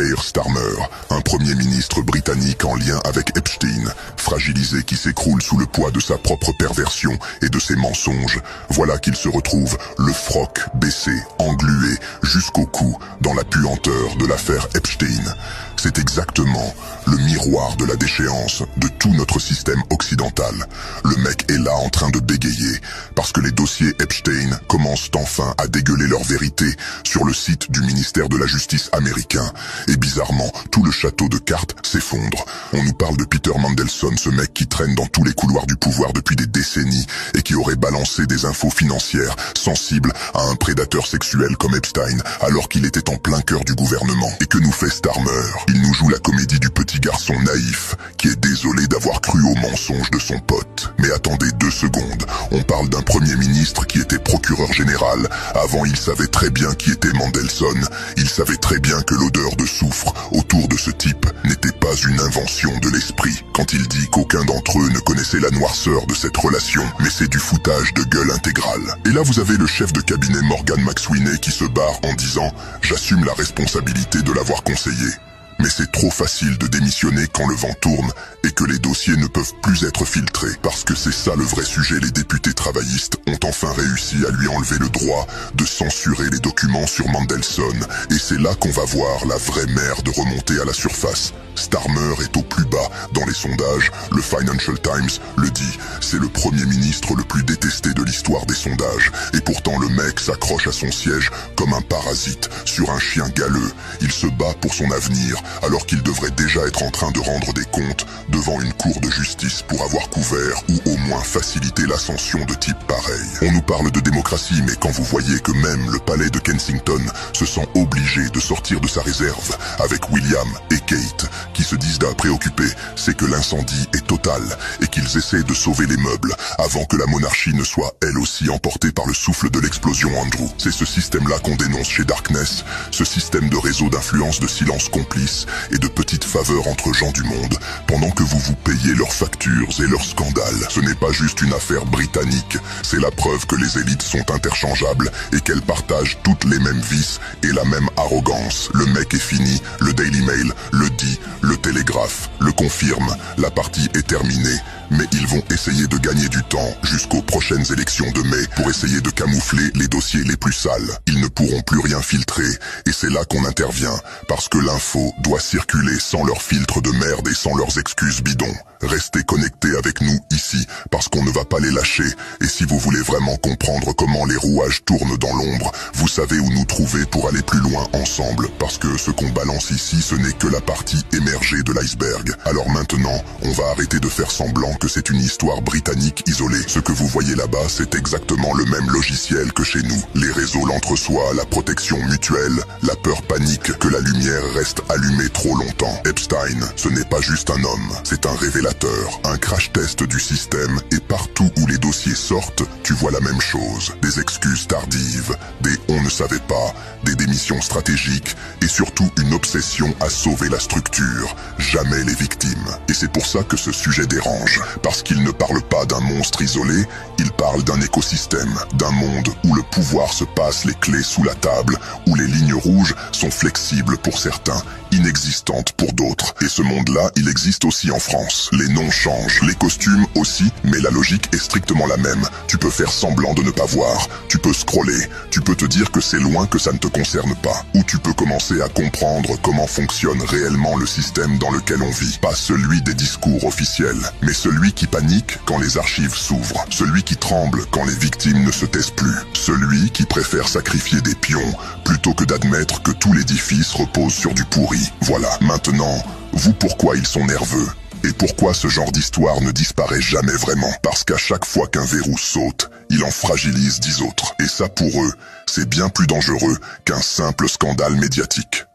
Keir Starmer, un premier ministre britannique en lien avec Epstein, fragilisé qui s'écroule sous le poids de sa propre perversion et de ses mensonges. Voilà qu'il se retrouve, le froc baissé, englué, jusqu'au cou, dans la puanteur de l'affaire Epstein. C'est exactement le miroir de la déchéance de tout notre système occidental. Le mec est là en train de bégayer, parce que les dossiers Epstein commencent enfin à dégueuler leur vérité sur le site du ministère de la Justice américain. Et bizarrement, tout le château de cartes s'effondre. On nous parle de Peter Mandelson, ce mec qui traîne dans tous les couloirs du pouvoir depuis des décennies et qui aurait balancé des infos financières sensibles à un prédateur sexuel comme Epstein alors qu'il était en plein cœur du gouvernement. Et que nous fait Starmer? Il nous joue la comédie du petit garçon naïf qui est désolé d'avoir cru aux mensonges de son pote. Mais attendez 2 secondes, on parle d'un premier ministre qui était procureur général. Avant, il savait très bien qui était Mandelson. Il savait très bien que l'odeur de soufre autour de ce type n'était pas une invention de l'esprit. Quand il dit qu'aucun d'entre eux ne connaissait la noirceur de cette relation, mais c'est du foutage de gueule intégral. Et là vous avez le chef de cabinet Morgan McSweeney qui se barre en disant « J'assume la responsabilité de l'avoir conseillé ». Mais c'est trop facile de démissionner quand le vent tourne et que les dossiers ne peuvent plus être filtrés. Parce que c'est ça le vrai sujet, les députés travaillistes ont enfin réussi à lui enlever le droit de censurer les documents sur Mandelson. Et c'est là qu'on va voir la vraie merde remonter à la surface. Starmer est au plus bas dans les sondages, le Financial Times le dit, c'est le premier ministre le plus détesté de l'histoire des sondages. Et pourtant le mec s'accroche à son siège comme un parasite sur un chien galeux. Il se bat pour son avenir alors qu'il devrait déjà être en train de rendre des comptes devant une cour de justice pour avoir couvert ou au moins facilité l'ascension de types pareils. On nous parle de démocratie, mais quand vous voyez que même le palais de Kensington se sent obligé de sortir de sa réserve avec William et Kate, qui se disent préoccupés, c'est que l'incendie est total et qu'ils essaient de sauver les meubles avant que la monarchie ne soit elle aussi emportée par le souffle de l'explosion Andrew. C'est ce système-là qu'on dénonce chez Darkness, ce système de réseau d'influence, de silence complice et de petites faveurs entre gens du monde, pendant que vous payez leurs factures et leurs scandales. Ce n'est pas juste une affaire britannique, c'est la preuve que les élites sont interchangeables et qu'elles partagent toutes les mêmes vices et la même arrogance. Le mec est fini, le Daily Mail le dit, le Télégraphe le confirme, la partie est terminée. Mais ils vont essayer de gagner du temps jusqu'aux prochaines élections de mai pour essayer de camoufler les dossiers les plus sales. Ils ne pourront plus rien filtrer et c'est là qu'on intervient parce que l'info doit circuler sans leurs filtres de merde et sans leurs excuses bidons. Restez connectés avec nous ici parce qu'on ne va pas les lâcher et si vous voulez vraiment comprendre comment les rouages tournent dans l'ombre, vous savez où nous trouver pour aller plus loin ensemble parce que ce qu'on balance ici ce n'est que la partie émergée de l'iceberg. Alors maintenant, on va arrêter de faire semblant que c'est une histoire britannique isolée. Ce que vous voyez là-bas, c'est exactement le même logiciel que chez nous. Les réseaux l'entre-soi, la protection mutuelle, la peur panique que la lumière reste allumée trop longtemps. Epstein, ce n'est pas juste un homme, c'est un révélateur, un crash test du système et partout où les dossiers sortent, tu vois la même chose. Des excuses tardives, des on ne savait pas, des démissions stratégiques et surtout une obsession à sauver la structure, jamais les victimes. Et c'est pour ça que ce sujet dérange. Parce qu'il ne parle pas d'un monstre isolé, il parle d'un écosystème, d'un monde où le pouvoir se passe les clés sous la table, où les lignes rouges sont flexibles pour certains, inexistantes pour d'autres. Et ce monde-là, il existe aussi en France. Les noms changent, les costumes aussi, mais la logique est strictement la même. Tu peux faire semblant de ne pas voir, tu peux scroller, tu peux te dire que c'est loin, que ça ne te concerne pas. Ou tu peux commencer à comprendre comment fonctionne réellement le système dans lequel on vit. Pas celui des discours officiels, mais celui qui panique quand les archives s'ouvrent, celui qui tremble quand les victimes ne se taisent plus, celui qui préfère sacrifier des pions plutôt que d'admettre que tout l'édifice repose sur du pourri. Voilà, maintenant, vous pourquoi ils sont nerveux et pourquoi ce genre d'histoire ne disparaît jamais vraiment. Parce qu'à chaque fois qu'un verrou saute, il en fragilise 10 autres. Et ça pour eux, c'est bien plus dangereux qu'un simple scandale médiatique.